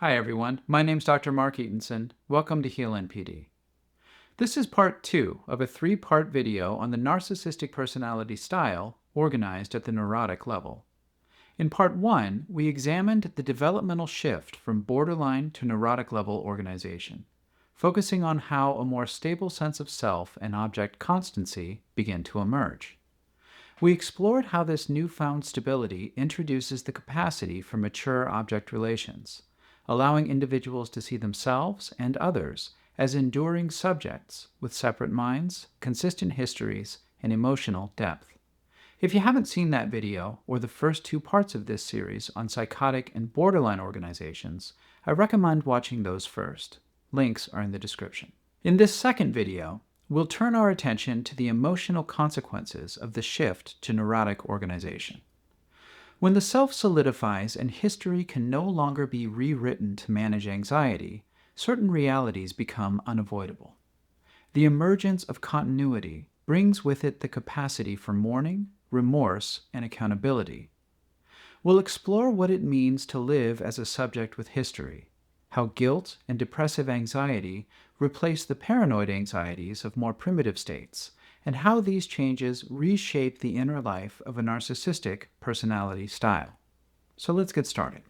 Hi everyone, my name's Dr. Mark Ettensohn. Welcome to Heal NPD. This is part 2 of a 3-part video on the narcissistic personality style organized at the neurotic level. In part 1, we examined the developmental shift from borderline to neurotic level organization, focusing on how a more stable sense of self and object constancy begin to emerge. We explored how this newfound stability introduces the capacity for mature object relations, allowing individuals to see themselves and others as enduring subjects with separate minds, consistent histories, and emotional depth. If you haven't seen that video, or the first 2 parts of this series on psychotic and borderline organizations, I recommend watching those first. Links are in the description. In this second video, we'll turn our attention to the emotional consequences of the shift to neurotic organization. When the self solidifies and history can no longer be rewritten to manage anxiety, certain realities become unavoidable. The emergence of continuity brings with it the capacity for mourning, remorse, and accountability. We'll explore what it means to live as a subject with history, how guilt and depressive anxiety replace the paranoid anxieties of more primitive states, and how these changes reshape the inner life of a narcissistic personality style. So let's get started.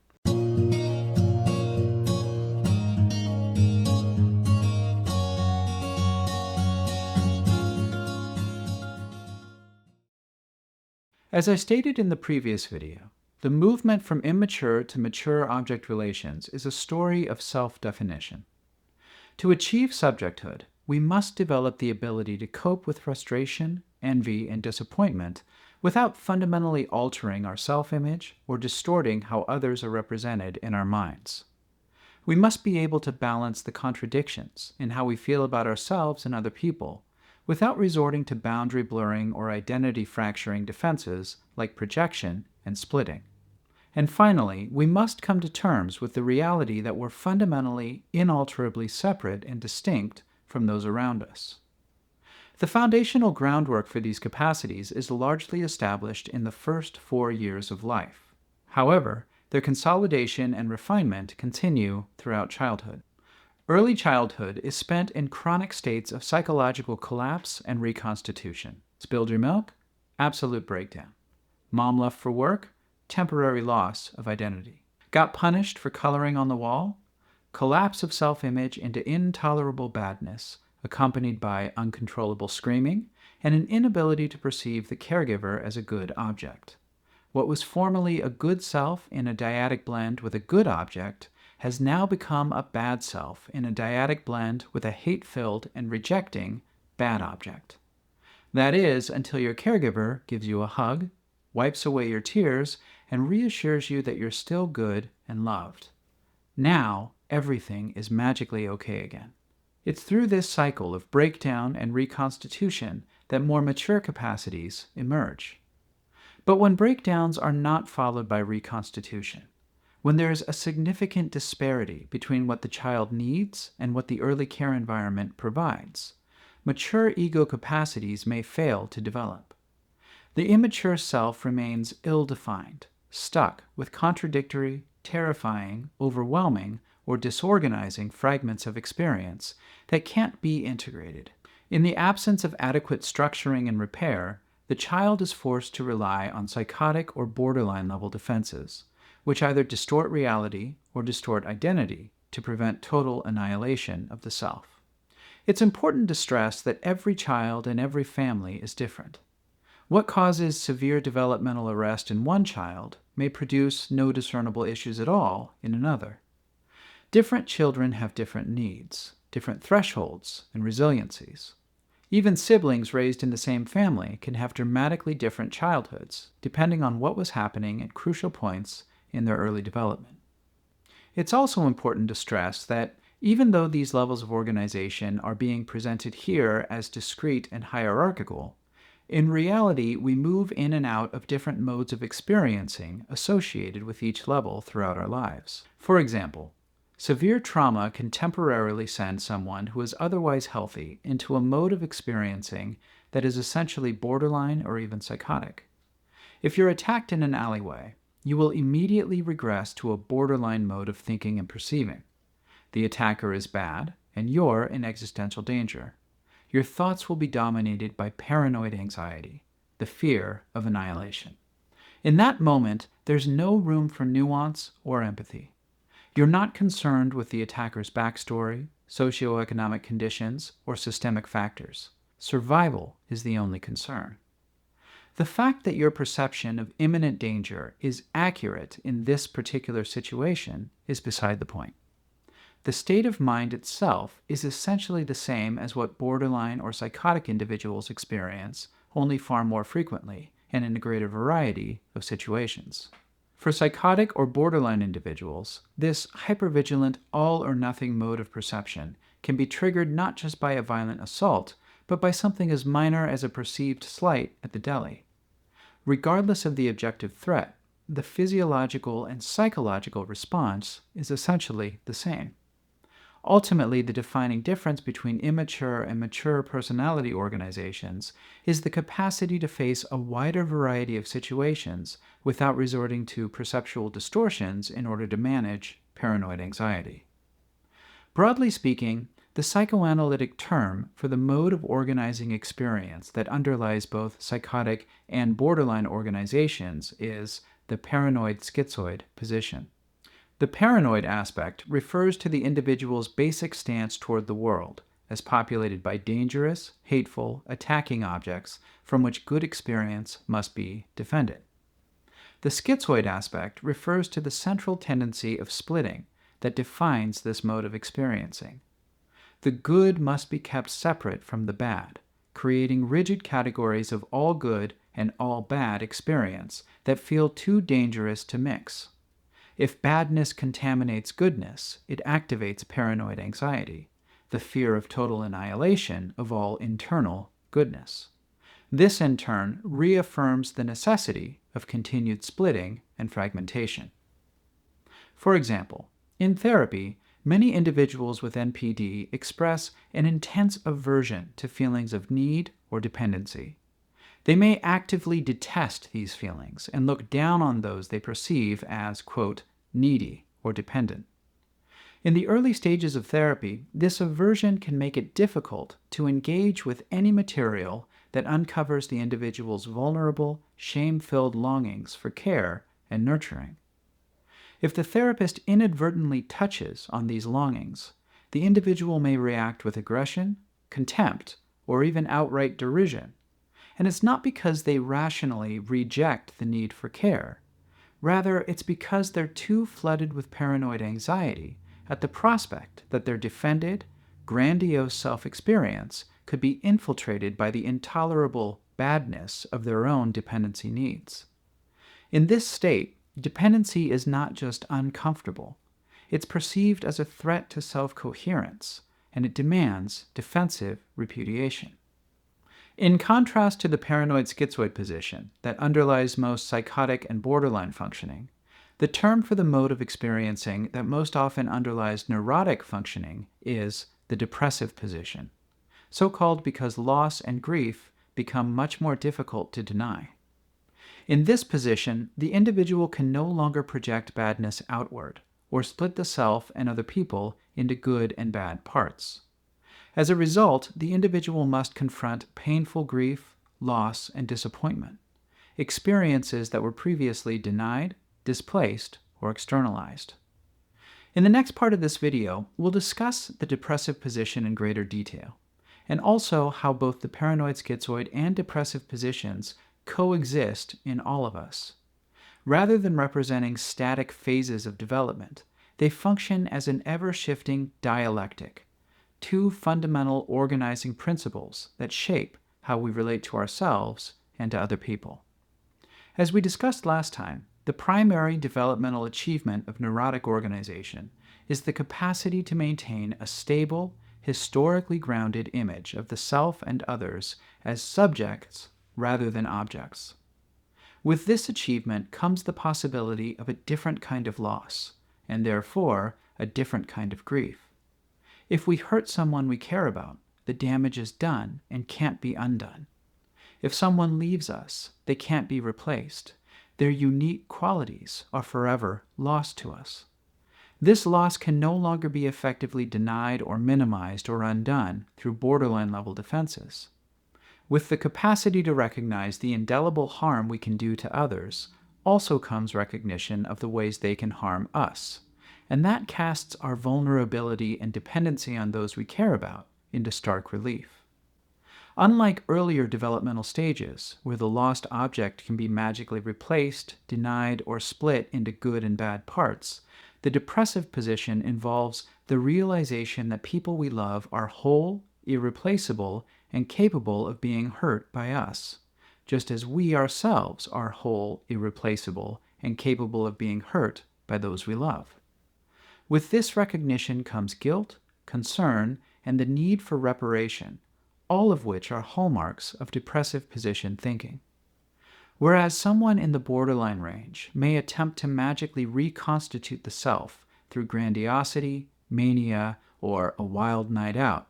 As I stated in the previous video, the movement from immature to mature object relations is a story of self-definition. To achieve subjecthood, we must develop the ability to cope with frustration, envy, and disappointment without fundamentally altering our self-image or distorting how others are represented in our minds. We must be able to balance the contradictions in how we feel about ourselves and other people without resorting to boundary blurring or identity fracturing defenses like projection and splitting. And finally, we must come to terms with the reality that we're fundamentally, inalterably separate and distinct from those around us. The foundational groundwork for these capacities is largely established in the first 4 years of life. However, their consolidation and refinement continue throughout childhood. Early childhood is spent in chronic states of psychological collapse and reconstitution. Spilled your milk? Absolute breakdown. Mom left for work? Temporary loss of identity. Got punished for coloring on the wall? Collapse of self-image into intolerable badness, accompanied by uncontrollable screaming and an inability to perceive the caregiver as a good object. What was formerly a good self in a dyadic blend with a good object has now become a bad self in a dyadic blend with a hate-filled and rejecting bad object. That is, until your caregiver gives you a hug, wipes away your tears, and reassures you that you're still good and loved. Now, everything is magically okay again. It's through this cycle of breakdown and reconstitution that more mature capacities emerge. But when breakdowns are not followed by reconstitution, when there is a significant disparity between what the child needs and what the early care environment provides, mature ego capacities may fail to develop. The immature self remains ill-defined, stuck with contradictory, terrifying, overwhelming, or disorganizing fragments of experience that can't be integrated. In the absence of adequate structuring and repair, the child is forced to rely on psychotic or borderline level defenses, which either distort reality or distort identity to prevent total annihilation of the self. It's important to stress that every child and every family is different. What causes severe developmental arrest in one child may produce no discernible issues at all in another. Different children have different needs, different thresholds, and resiliencies. Even siblings raised in the same family can have dramatically different childhoods, depending on what was happening at crucial points in their early development. It's also important to stress that even though these levels of organization are being presented here as discrete and hierarchical, in reality, we move in and out of different modes of experiencing associated with each level throughout our lives. For example, severe trauma can temporarily send someone who is otherwise healthy into a mode of experiencing that is essentially borderline or even psychotic. If you're attacked in an alleyway, you will immediately regress to a borderline mode of thinking and perceiving. The attacker is bad, and you're in existential danger. Your thoughts will be dominated by paranoid anxiety, the fear of annihilation. In that moment, there's no room for nuance or empathy. You're not concerned with the attacker's backstory, socioeconomic conditions, or systemic factors. Survival is the only concern. The fact that your perception of imminent danger is accurate in this particular situation is beside the point. The state of mind itself is essentially the same as what borderline or psychotic individuals experience, only far more frequently and in a greater variety of situations. For psychotic or borderline individuals, this hypervigilant all-or-nothing mode of perception can be triggered not just by a violent assault, but by something as minor as a perceived slight at the deli. Regardless of the objective threat, the physiological and psychological response is essentially the same. Ultimately, the defining difference between immature and mature personality organizations is the capacity to face a wider variety of situations without resorting to perceptual distortions in order to manage paranoid anxiety. Broadly speaking, the psychoanalytic term for the mode of organizing experience that underlies both psychotic and borderline organizations is the paranoid-schizoid position. The paranoid aspect refers to the individual's basic stance toward the world, as populated by dangerous, hateful, attacking objects from which good experience must be defended. The schizoid aspect refers to the central tendency of splitting that defines this mode of experiencing. The good must be kept separate from the bad, creating rigid categories of all good and all bad experience that feel too dangerous to mix. If badness contaminates goodness, it activates paranoid anxiety, the fear of total annihilation of all internal goodness. This, in turn, reaffirms the necessity of continued splitting and fragmentation. For example, in therapy, many individuals with NPD express an intense aversion to feelings of need or dependency. They may actively detest these feelings and look down on those they perceive as, quote, needy or dependent. In the early stages of therapy, this aversion can make it difficult to engage with any material that uncovers the individual's vulnerable, shame-filled longings for care and nurturing. If the therapist inadvertently touches on these longings, the individual may react with aggression, contempt, or even outright derision. And it's not because they rationally reject the need for care. Rather, it's because they're too flooded with paranoid anxiety at the prospect that their defended, grandiose self-experience could be infiltrated by the intolerable badness of their own dependency needs. In this state, dependency is not just uncomfortable. It's perceived as a threat to self-coherence, and it demands defensive repudiation. In contrast to the paranoid-schizoid position that underlies most psychotic and borderline functioning, the term for the mode of experiencing that most often underlies neurotic functioning is the depressive position, so called because loss and grief become much more difficult to deny. In this position, the individual can no longer project badness outward or split the self and other people into good and bad parts. As a result, the individual must confront painful grief, loss, and disappointment, experiences that were previously denied, displaced, or externalized. In the next part of this video, we'll discuss the depressive position in greater detail, and also how both the paranoid-schizoid and depressive positions coexist in all of us. Rather than representing static phases of development, they function as an ever-shifting dialectic, two fundamental organizing principles that shape how we relate to ourselves and to other people. As we discussed last time, the primary developmental achievement of neurotic organization is the capacity to maintain a stable, historically grounded image of the self and others as subjects rather than objects. With this achievement comes the possibility of a different kind of loss, and therefore a different kind of grief. If we hurt someone we care about, the damage is done and can't be undone. If someone leaves us, they can't be replaced. Their unique qualities are forever lost to us. This loss can no longer be effectively denied or minimized or undone through borderline-level defenses. With the capacity to recognize the indelible harm we can do to others, also comes recognition of the ways they can harm us, and that casts our vulnerability and dependency on those we care about into stark relief. Unlike earlier developmental stages, where the lost object can be magically replaced, denied, or split into good and bad parts, the depressive position involves the realization that people we love are whole, irreplaceable, and capable of being hurt by us, just as we ourselves are whole, irreplaceable, and capable of being hurt by those we love. With this recognition comes guilt, concern, and the need for reparation, all of which are hallmarks of depressive position thinking. Whereas someone in the borderline range may attempt to magically reconstitute the self through grandiosity, mania, or a wild night out,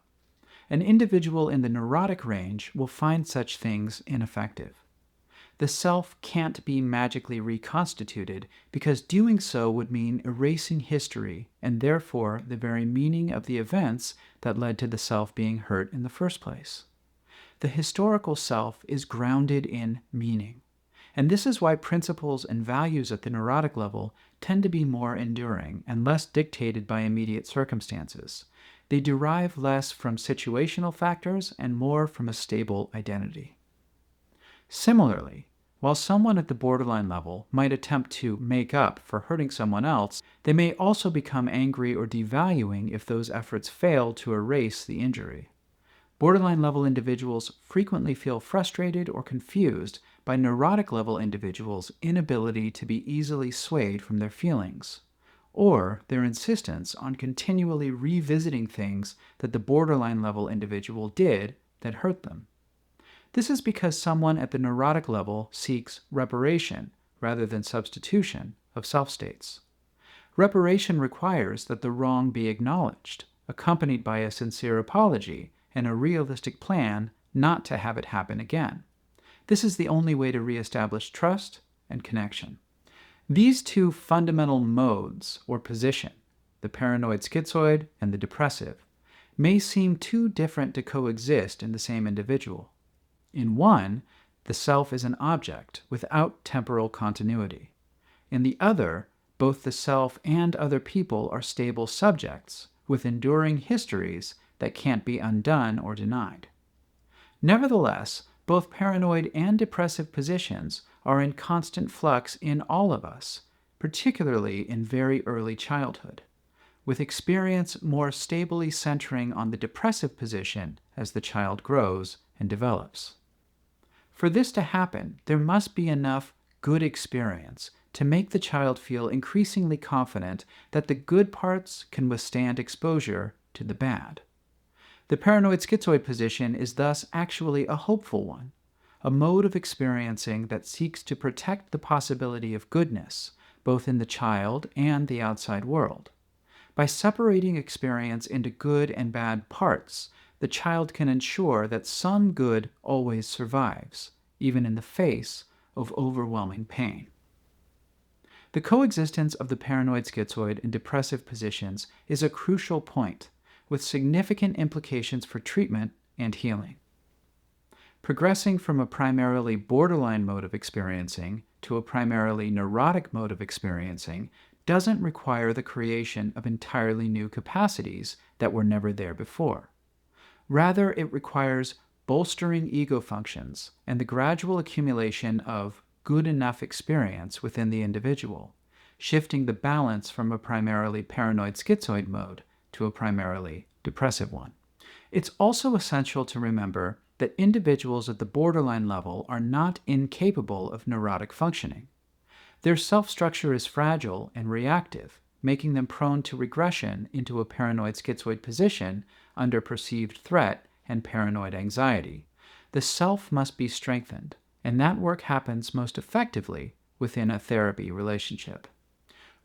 an individual in the neurotic range will find such things ineffective. The self can't be magically reconstituted because doing so would mean erasing history and therefore the very meaning of the events that led to the self being hurt in the first place. The historical self is grounded in meaning, and this is why principles and values at the neurotic level tend to be more enduring and less dictated by immediate circumstances. They derive less from situational factors and more from a stable identity. Similarly, while someone at the borderline level might attempt to make up for hurting someone else, they may also become angry or devaluing if those efforts fail to erase the injury. Borderline level individuals frequently feel frustrated or confused by neurotic level individuals' inability to be easily swayed from their feelings, or their insistence on continually revisiting things that the borderline level individual did that hurt them. This is because someone at the neurotic level seeks reparation rather than substitution of self-states. Reparation requires that the wrong be acknowledged, accompanied by a sincere apology and a realistic plan not to have it happen again. This is the only way to reestablish trust and connection. These two fundamental modes or position, the paranoid-schizoid and the depressive, may seem too different to coexist in the same individual. In one, the self is an object without temporal continuity. In the other, both the self and other people are stable subjects with enduring histories that can't be undone or denied. Nevertheless, both paranoid and depressive positions are in constant flux in all of us, particularly in very early childhood, with experience more stably centering on the depressive position as the child grows and develops. For this to happen, there must be enough good experience to make the child feel increasingly confident that the good parts can withstand exposure to the bad. The paranoid-schizoid position is thus actually a hopeful one, a mode of experiencing that seeks to protect the possibility of goodness, both in the child and the outside world. By separating experience into good and bad parts, the child can ensure that some good always survives, even in the face of overwhelming pain. The coexistence of the paranoid-schizoid and depressive positions is a crucial point, with significant implications for treatment and healing. Progressing from a primarily borderline mode of experiencing to a primarily neurotic mode of experiencing doesn't require the creation of entirely new capacities that were never there before. Rather, it requires bolstering ego functions and the gradual accumulation of good enough experience within the individual, shifting the balance from a primarily paranoid-schizoid mode to a primarily depressive one. It's also essential to remember that individuals at the borderline level are not incapable of neurotic functioning. Their self-structure is fragile and reactive, making them prone to regression into a paranoid-schizoid position under perceived threat and paranoid anxiety. The self must be strengthened, and that work happens most effectively within a therapy relationship.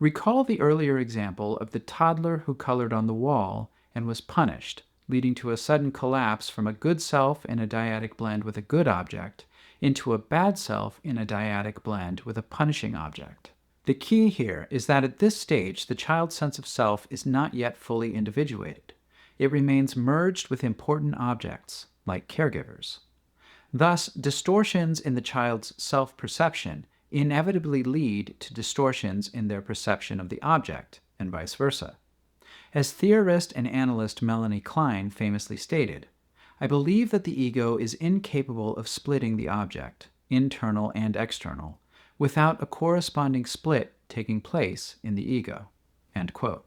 Recall the earlier example of the toddler who colored on the wall and was punished, leading to a sudden collapse from a good self in a dyadic blend with a good object into a bad self in a dyadic blend with a punishing object. The key here is that at this stage, the child's sense of self is not yet fully individuated. It remains merged with important objects, like caregivers. Thus, distortions in the child's self-perception inevitably lead to distortions in their perception of the object, and vice versa. As theorist and analyst Melanie Klein famously stated, "I believe that the ego is incapable of splitting the object, internal and external, without a corresponding split taking place in the ego." End quote.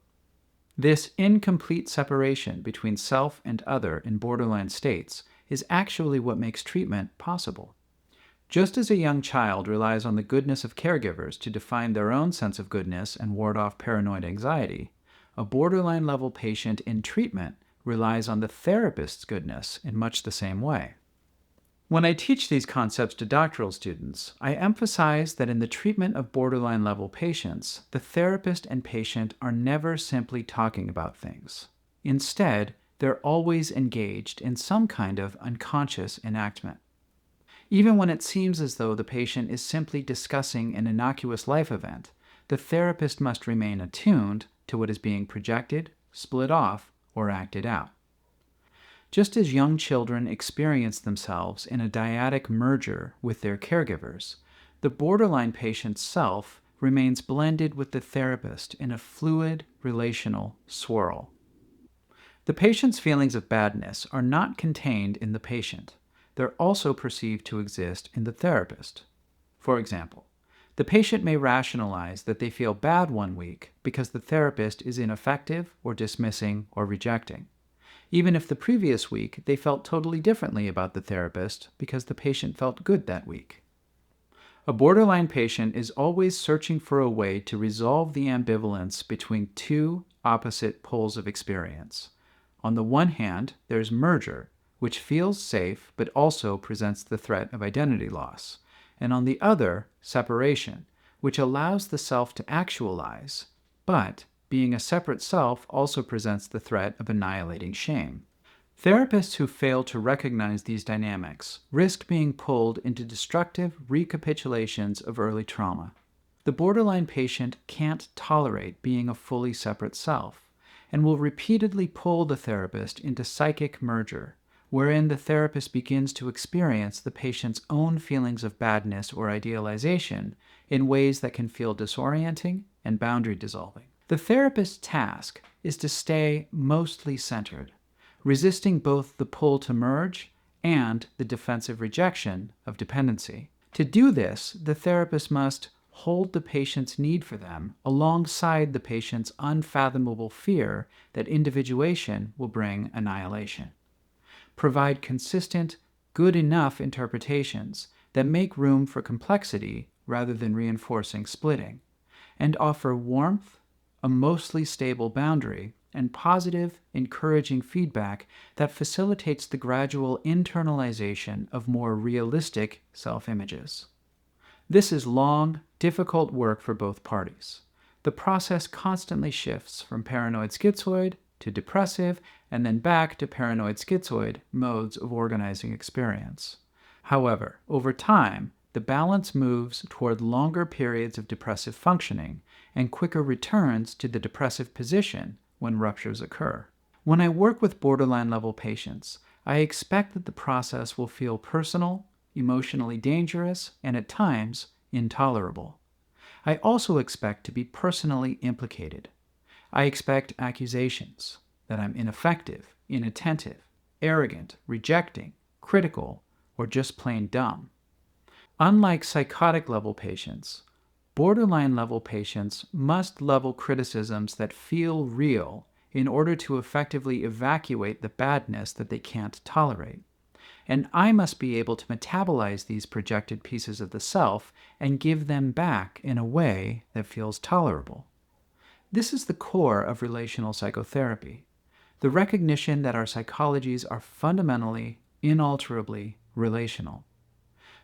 This incomplete separation between self and other in borderline states is actually what makes treatment possible. Just as a young child relies on the goodness of caregivers to define their own sense of goodness and ward off paranoid anxiety, a borderline-level patient in treatment relies on the therapist's goodness in much the same way. When I teach these concepts to doctoral students, I emphasize that in the treatment of borderline-level patients, the therapist and patient are never simply talking about things. Instead, they're always engaged in some kind of unconscious enactment. Even when it seems as though the patient is simply discussing an innocuous life event, the therapist must remain attuned to what is being projected, split off, or acted out. Just as young children experience themselves in a dyadic merger with their caregivers, the borderline patient's self remains blended with the therapist in a fluid, relational swirl. The patient's feelings of badness are not contained in the patient. They're also perceived to exist in the therapist. For example, the patient may rationalize that they feel bad one week because the therapist is ineffective or dismissing or rejecting, even if the previous week they felt totally differently about the therapist because the patient felt good that week. A borderline patient is always searching for a way to resolve the ambivalence between two opposite poles of experience. On the one hand, there's merger, which feels safe but also presents the threat of identity loss, and on the other, separation, which allows the self to actualize, but being a separate self also presents the threat of annihilating shame. Therapists who fail to recognize these dynamics risk being pulled into destructive recapitulations of early trauma. The borderline patient can't tolerate being a fully separate self, and will repeatedly pull the therapist into psychic merger, wherein the therapist begins to experience the patient's own feelings of badness or idealization in ways that can feel disorienting and boundary dissolving. The therapist's task is to stay mostly centered, resisting both the pull to merge and the defensive rejection of dependency. To do this, the therapist must hold the patient's need for them alongside the patient's unfathomable fear that individuation will bring annihilation. Provide consistent, good enough interpretations that make room for complexity rather than reinforcing splitting, and offer warmth, a mostly stable boundary, and positive, encouraging feedback that facilitates the gradual internalization of more realistic self-images. This is long, difficult work for both parties. The process constantly shifts from paranoid-schizoid to depressive, and then back to paranoid-schizoid modes of organizing experience. However, over time, the balance moves toward longer periods of depressive functioning and quicker returns to the depressive position when ruptures occur. When I work with borderline-level patients, I expect that the process will feel personal, emotionally dangerous, and at times, intolerable. I also expect to be personally implicated. I expect accusations that I'm ineffective, inattentive, arrogant, rejecting, critical, or just plain dumb. Unlike psychotic-level patients, borderline-level patients must level criticisms that feel real in order to effectively evacuate the badness that they can't tolerate. And I must be able to metabolize these projected pieces of the self and give them back in a way that feels tolerable. This is the core of relational psychotherapy, the recognition that our psychologies are fundamentally, inalterably relational.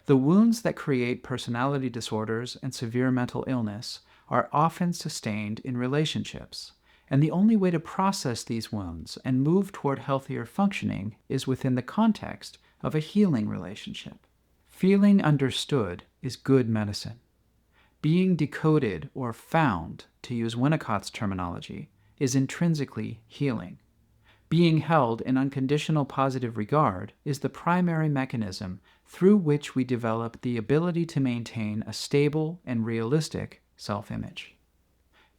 The wounds that create personality disorders and severe mental illness are often sustained in relationships, and the only way to process these wounds and move toward healthier functioning is within the context of a healing relationship. Feeling understood is good medicine. Being decoded or found, to use Winnicott's terminology, is intrinsically healing. Being held in unconditional positive regard is the primary mechanism through which we develop the ability to maintain a stable and realistic self-image.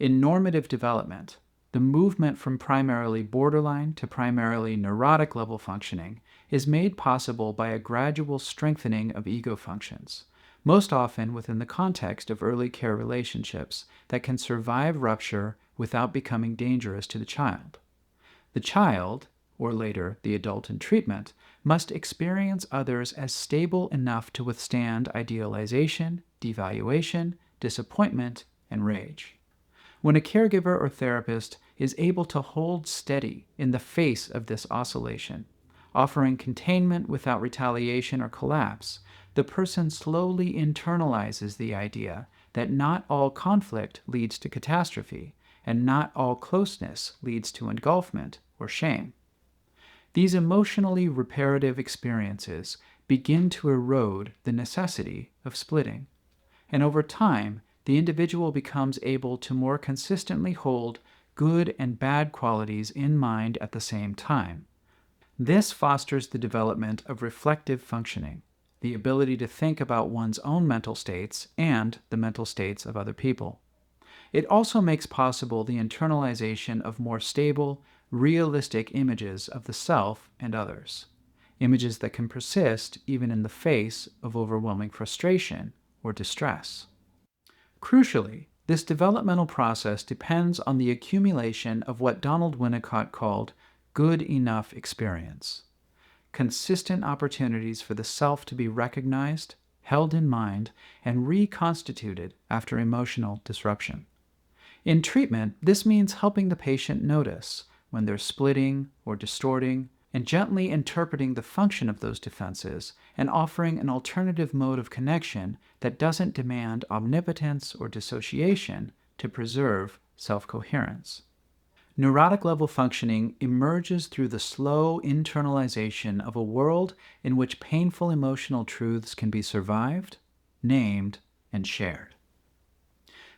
In normative development, the movement from primarily borderline to primarily neurotic level functioning is made possible by a gradual strengthening of ego functions, most often within the context of early care relationships that can survive rupture without becoming dangerous to the child. The child, or later the adult in treatment, must experience others as stable enough to withstand idealization, devaluation, disappointment, and rage. When a caregiver or therapist is able to hold steady in the face of this oscillation, offering containment without retaliation or collapse, the person slowly internalizes the idea that not all conflict leads to catastrophe, and not all closeness leads to engulfment or shame. These emotionally reparative experiences begin to erode the necessity of splitting, and over time, the individual becomes able to more consistently hold good and bad qualities in mind at the same time. This fosters the development of reflective functioning, the ability to think about one's own mental states and the mental states of other people. It also makes possible the internalization of more stable, realistic images of the self and others, images that can persist even in the face of overwhelming frustration or distress. Crucially, this developmental process depends on the accumulation of what Donald Winnicott called good enough experience, consistent opportunities for the self to be recognized, held in mind, and reconstituted after emotional disruption. In treatment, this means helping the patient notice when they're splitting or distorting, and gently interpreting the function of those defenses and offering an alternative mode of connection that doesn't demand omnipotence or dissociation to preserve self-coherence. Neurotic-level functioning emerges through the slow internalization of a world in which painful emotional truths can be survived, named, and shared.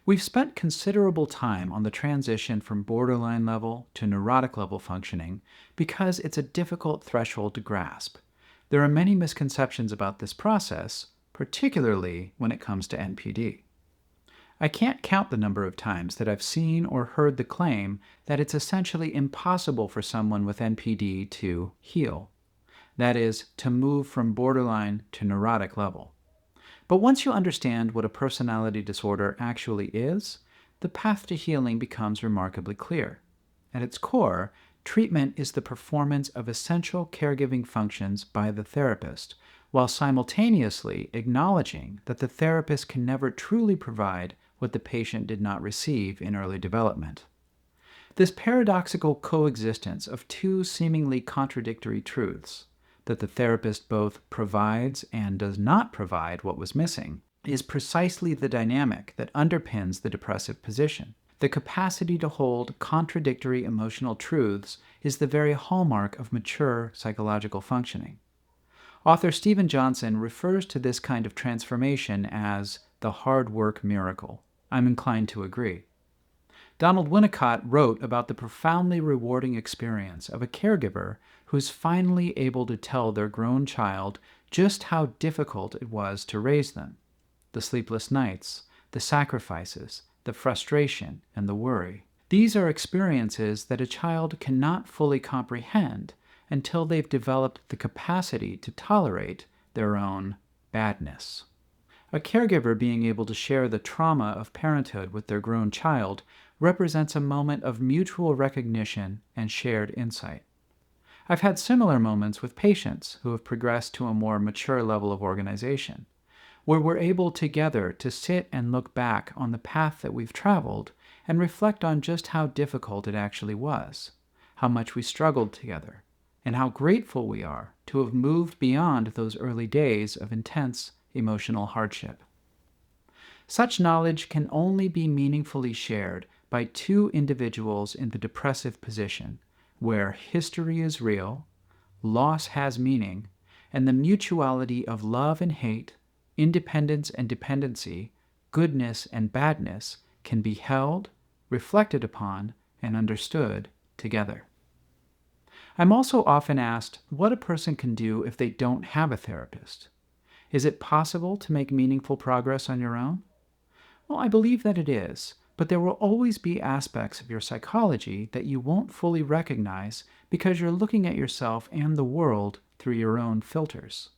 We've spent considerable time on the transition from borderline level to neurotic level functioning because it's a difficult threshold to grasp. There are many misconceptions about this process, particularly when it comes to NPD. I can't count the number of times that I've seen or heard the claim that it's essentially impossible for someone with NPD to heal. That is, to move from borderline to neurotic level. But once you understand what a personality disorder actually is, the path to healing becomes remarkably clear. At its core, treatment is the performance of essential caregiving functions by the therapist, while simultaneously acknowledging that the therapist can never truly provide what the patient did not receive in early development. This paradoxical coexistence of two seemingly contradictory truths, that the therapist both provides and does not provide what was missing, is precisely the dynamic that underpins the depressive position. The capacity to hold contradictory emotional truths is the very hallmark of mature psychological functioning. Author Stephen Johnson refers to this kind of transformation as the hard work miracle. I'm inclined to agree. Donald Winnicott wrote about the profoundly rewarding experience of a caregiver who's finally able to tell their grown child just how difficult it was to raise them. The sleepless nights, the sacrifices, the frustration, and the worry. These are experiences that a child cannot fully comprehend until they've developed the capacity to tolerate their own badness. A caregiver being able to share the trauma of parenthood with their grown child represents a moment of mutual recognition and shared insight. I've had similar moments with patients who have progressed to a more mature level of organization, where we're able together to sit and look back on the path that we've traveled and reflect on just how difficult it actually was, how much we struggled together, and how grateful we are to have moved beyond those early days of intense emotional hardship. Such knowledge can only be meaningfully shared by two individuals in the depressive position, where history is real, loss has meaning, and the mutuality of love and hate, independence and dependency, goodness and badness can be held, reflected upon, and understood together. I'm also often asked what a person can do if they don't have a therapist. Is it possible to make meaningful progress on your own? Well, I believe that it is, but there will always be aspects of your psychology that you won't fully recognize because you're looking at yourself and the world through your own filters.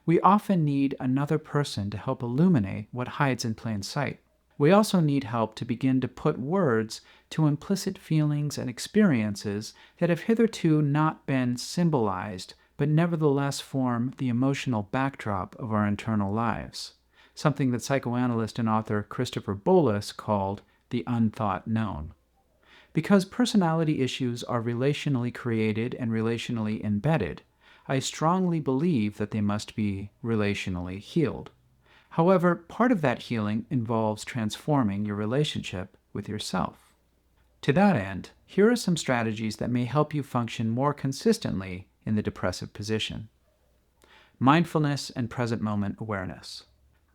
We often need another person to help illuminate what hides in plain sight. We also need help to begin to put words to implicit feelings and experiences that have hitherto not been symbolized, but nevertheless form the emotional backdrop of our internal lives, something that psychoanalyst and author Christopher Bolus called the unthought known. Because personality issues are relationally created and relationally embedded, I strongly believe that they must be relationally healed. However, part of that healing involves transforming your relationship with yourself. To that end, here are some strategies that may help you function more consistently in the depressive position. Mindfulness and present moment awareness.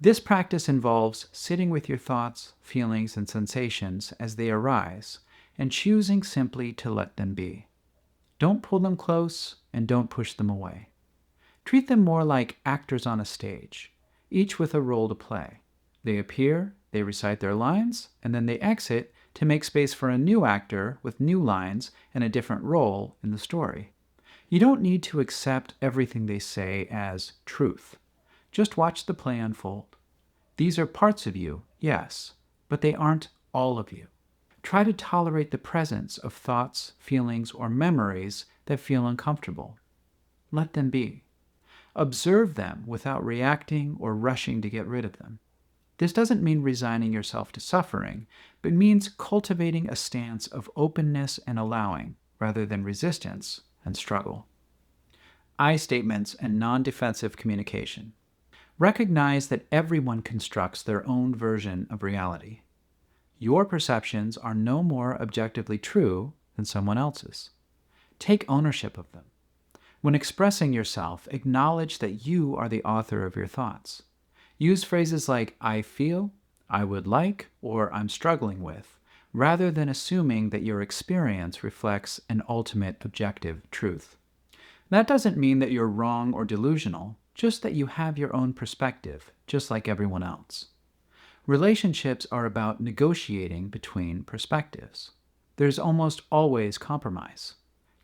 This practice involves sitting with your thoughts, feelings, and sensations as they arise, and choosing simply to let them be. Don't pull them close, and don't push them away. Treat them more like actors on a stage, each with a role to play. They appear, they recite their lines, and then they exit to make space for a new actor with new lines and a different role in the story. You don't need to accept everything they say as truth. Just watch the play unfold. These are parts of you, yes, but they aren't all of you. Try to tolerate the presence of thoughts, feelings, or memories that feel uncomfortable. Let them be. Observe them without reacting or rushing to get rid of them. This doesn't mean resigning yourself to suffering, but means cultivating a stance of openness and allowing, rather than resistance and struggle. I statements and non-defensive communication. Recognize that everyone constructs their own version of reality. Your perceptions are no more objectively true than someone else's. Take ownership of them. When expressing yourself, acknowledge that you are the author of your thoughts. Use phrases like I feel, I would like, or I'm struggling with, rather than assuming that your experience reflects an ultimate objective truth. That doesn't mean that you're wrong or delusional, just that you have your own perspective, just like everyone else. Relationships are about negotiating between perspectives. There's almost always compromise.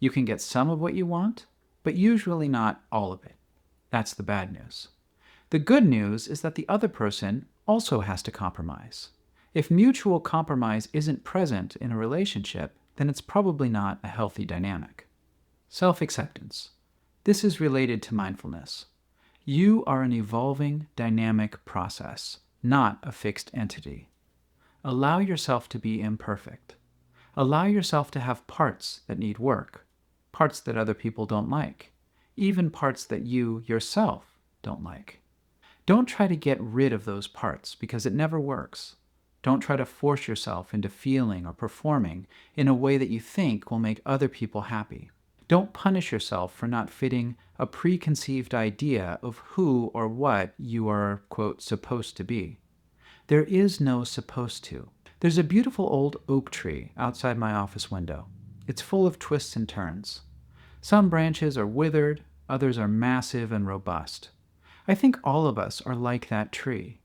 You can get some of what you want, but usually not all of it. That's the bad news. The good news is that the other person also has to compromise. If mutual compromise isn't present in a relationship, then it's probably not a healthy dynamic. Self-acceptance. This is related to mindfulness. You are an evolving, dynamic process, not a fixed entity. Allow yourself to be imperfect. Allow yourself to have parts that need work, parts that other people don't like, even parts that you yourself don't like. Don't try to get rid of those parts because it never works. Don't try to force yourself into feeling or performing in a way that you think will make other people happy. Don't punish yourself for not fitting a preconceived idea of who or what you are, quote, supposed to be. There is no supposed to. There's a beautiful old oak tree outside my office window. It's full of twists and turns. Some branches are withered, others are massive and robust. I think all of us are like that tree.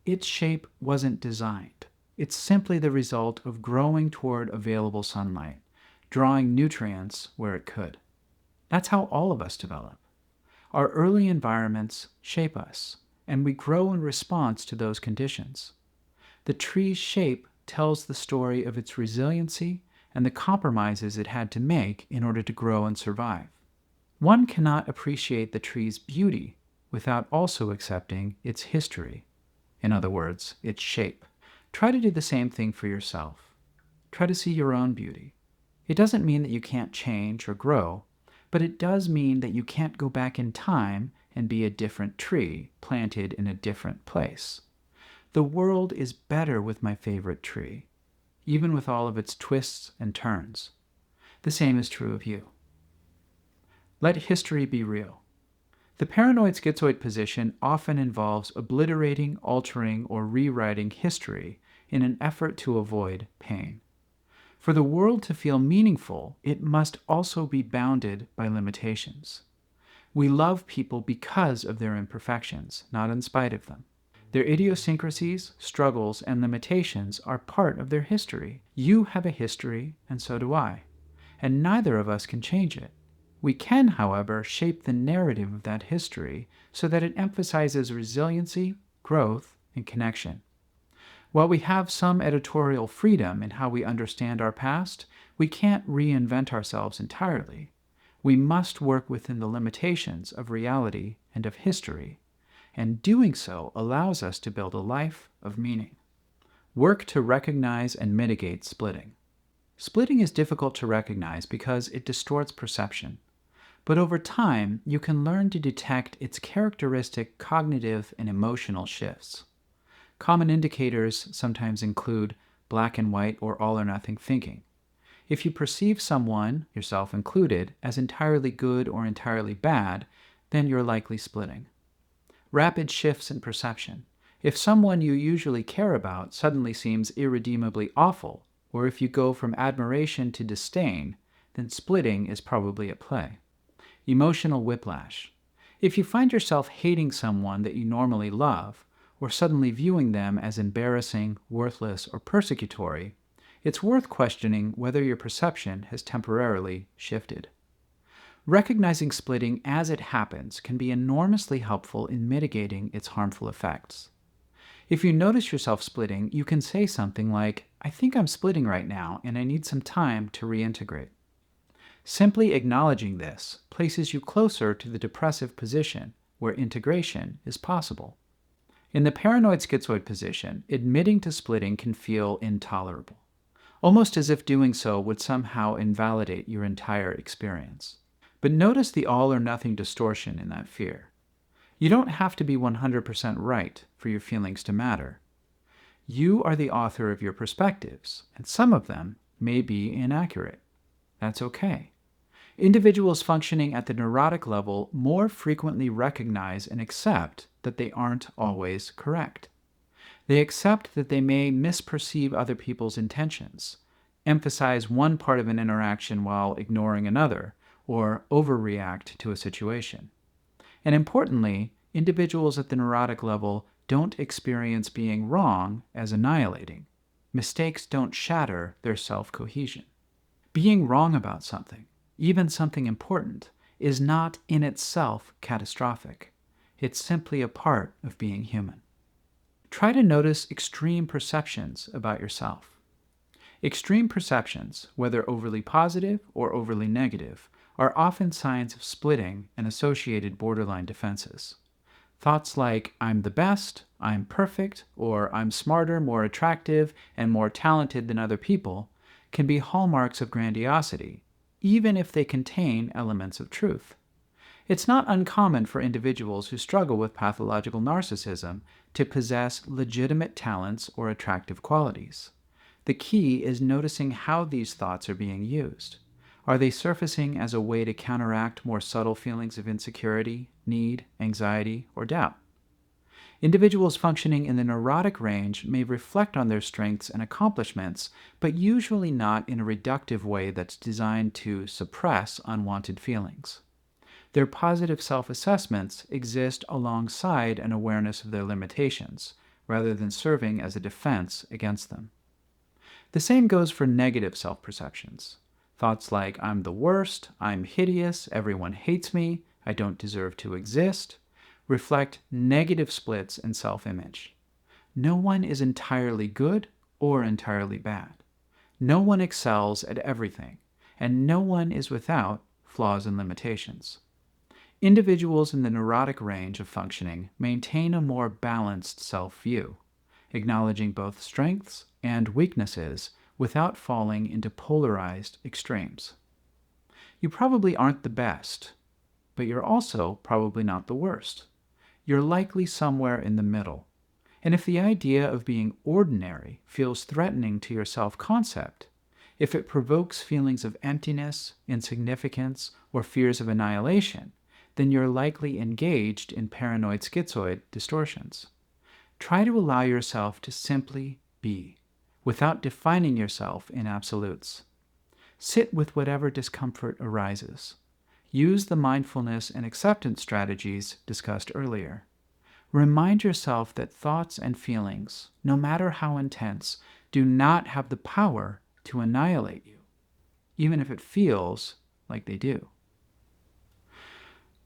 Its shape wasn't designed. It's simply the result of growing toward available sunlight, drawing nutrients where it could. That's how all of us develop. Our early environments shape us, and we grow in response to those conditions. The tree's shape tells the story of its resiliency and the compromises it had to make in order to grow and survive. One cannot appreciate the tree's beauty without also accepting its history. In other words, its shape. Try to do the same thing for yourself. Try to see your own beauty. It doesn't mean that you can't change or grow, but it does mean that you can't go back in time and be a different tree planted in a different place. The world is better with my favorite tree, even with all of its twists and turns. The same is true of you. Let history be real. The paranoid-schizoid position often involves obliterating, altering, or rewriting history in an effort to avoid pain. For the world to feel meaningful, it must also be bounded by limitations. We love people because of their imperfections, not in spite of them. Their idiosyncrasies, struggles, and limitations are part of their history. You have a history, and so do I. And neither of us can change it. We can, however, shape the narrative of that history so that it emphasizes resiliency, growth, and connection. While we have some editorial freedom in how we understand our past, we can't reinvent ourselves entirely. We must work within the limitations of reality and of history, and doing so allows us to build a life of meaning. Work to recognize and mitigate splitting. Splitting is difficult to recognize because it distorts perception. But over time, you can learn to detect its characteristic cognitive and emotional shifts. Common indicators sometimes include black and white or all or nothing thinking. If you perceive someone, yourself included, as entirely good or entirely bad, then you're likely splitting. Rapid shifts in perception. If someone you usually care about suddenly seems irredeemably awful, or if you go from admiration to disdain, then splitting is probably at play. Emotional whiplash. If you find yourself hating someone that you normally love, or suddenly viewing them as embarrassing, worthless, or persecutory, it's worth questioning whether your perception has temporarily shifted. Recognizing splitting as it happens can be enormously helpful in mitigating its harmful effects. If you notice yourself splitting, you can say something like, "I think I'm splitting right now, and I need some time to reintegrate." Simply acknowledging this places you closer to the depressive position, where integration is possible. In the paranoid-schizoid position, admitting to splitting can feel intolerable, almost as if doing so would somehow invalidate your entire experience. But notice the all-or-nothing distortion in that fear. You don't have to be 100% right for your feelings to matter. You are the author of your perspectives, and some of them may be inaccurate. That's okay. Individuals functioning at the neurotic level more frequently recognize and accept that they aren't always correct. They accept that they may misperceive other people's intentions, emphasize one part of an interaction while ignoring another, or overreact to a situation. And importantly, individuals at the neurotic level don't experience being wrong as annihilating. Mistakes don't shatter their self-cohesion. Being wrong about something, even something important, is not in itself catastrophic. It's simply a part of being human. Try to notice extreme perceptions about yourself. Extreme perceptions, whether overly positive or overly negative, are often signs of splitting and associated borderline defenses. Thoughts like, "I'm the best," "I'm perfect," or "I'm smarter, more attractive, and more talented than other people," can be hallmarks of grandiosity, even if they contain elements of truth. It's not uncommon for individuals who struggle with pathological narcissism to possess legitimate talents or attractive qualities. The key is noticing how these thoughts are being used. Are they surfacing as a way to counteract more subtle feelings of insecurity, need, anxiety, or doubt? Individuals functioning in the neurotic range may reflect on their strengths and accomplishments, but usually not in a reductive way that's designed to suppress unwanted feelings. Their positive self-assessments exist alongside an awareness of their limitations, rather than serving as a defense against them. The same goes for negative self-perceptions. Thoughts like, "I'm the worst," "I'm hideous," "everyone hates me," "I don't deserve to exist," reflect negative splits in self-image. No one is entirely good or entirely bad. No one excels at everything, and no one is without flaws and limitations. Individuals in the neurotic range of functioning maintain a more balanced self-view, acknowledging both strengths and weaknesses without falling into polarized extremes. You probably aren't the best, but you're also probably not the worst. You're likely somewhere in the middle. And if the idea of being ordinary feels threatening to your self-concept, if it provokes feelings of emptiness, insignificance, or fears of annihilation, then you're likely engaged in paranoid-schizoid distortions. Try to allow yourself to simply be, without defining yourself in absolutes. Sit with whatever discomfort arises. Use the mindfulness and acceptance strategies discussed earlier. Remind yourself that thoughts and feelings, no matter how intense, do not have the power to annihilate you, even if it feels like they do.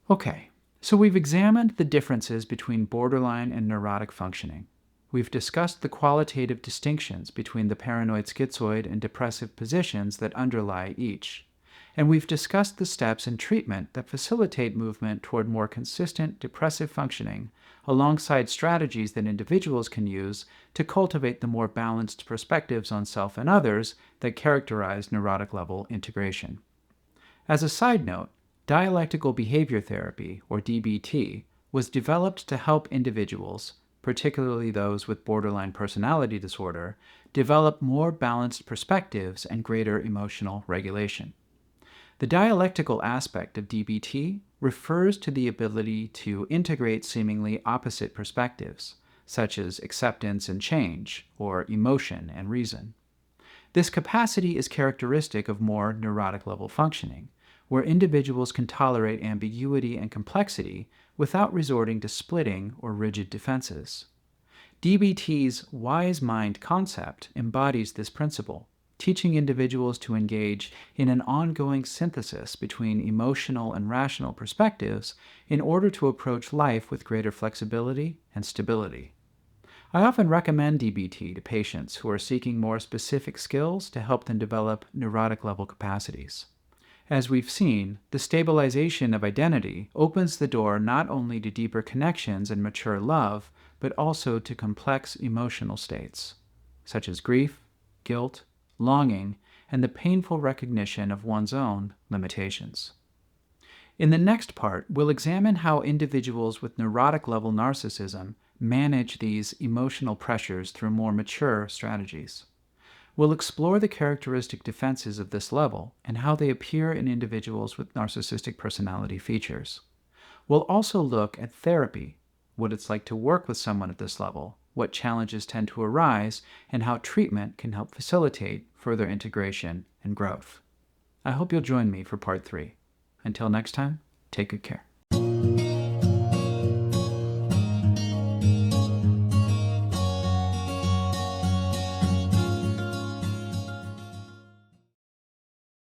Okay, so we've examined the differences between borderline and neurotic functioning. We've discussed the qualitative distinctions between the paranoid-schizoid and depressive positions that underlie each. And we've discussed the steps in treatment that facilitate movement toward more consistent depressive functioning, alongside strategies that individuals can use to cultivate the more balanced perspectives on self and others that characterize neurotic-level integration. As a side note, dialectical behavior therapy, or DBT, was developed to help individuals, particularly those with borderline personality disorder, develop more balanced perspectives and greater emotional regulation. The dialectical aspect of DBT refers to the ability to integrate seemingly opposite perspectives, such as acceptance and change, or emotion and reason. This capacity is characteristic of more neurotic-level functioning, where individuals can tolerate ambiguity and complexity without resorting to splitting or rigid defenses. DBT's wise mind concept embodies this principle, teaching individuals to engage in an ongoing synthesis between emotional and rational perspectives in order to approach life with greater flexibility and stability. I often recommend DBT to patients who are seeking more specific skills to help them develop neurotic-level capacities. As we've seen, the stabilization of identity opens the door not only to deeper connections and mature love, but also to complex emotional states, such as grief, guilt, longing, and the painful recognition of one's own limitations. In the next part, we'll examine how individuals with neurotic-level narcissism manage these emotional pressures through more mature strategies. We'll explore the characteristic defenses of this level and how they appear in individuals with narcissistic personality features. We'll also look at therapy, what it's like to work with someone at this level, what challenges tend to arise, and how treatment can help facilitate further integration and growth. I hope you'll join me for part 3. Until next time, take good care.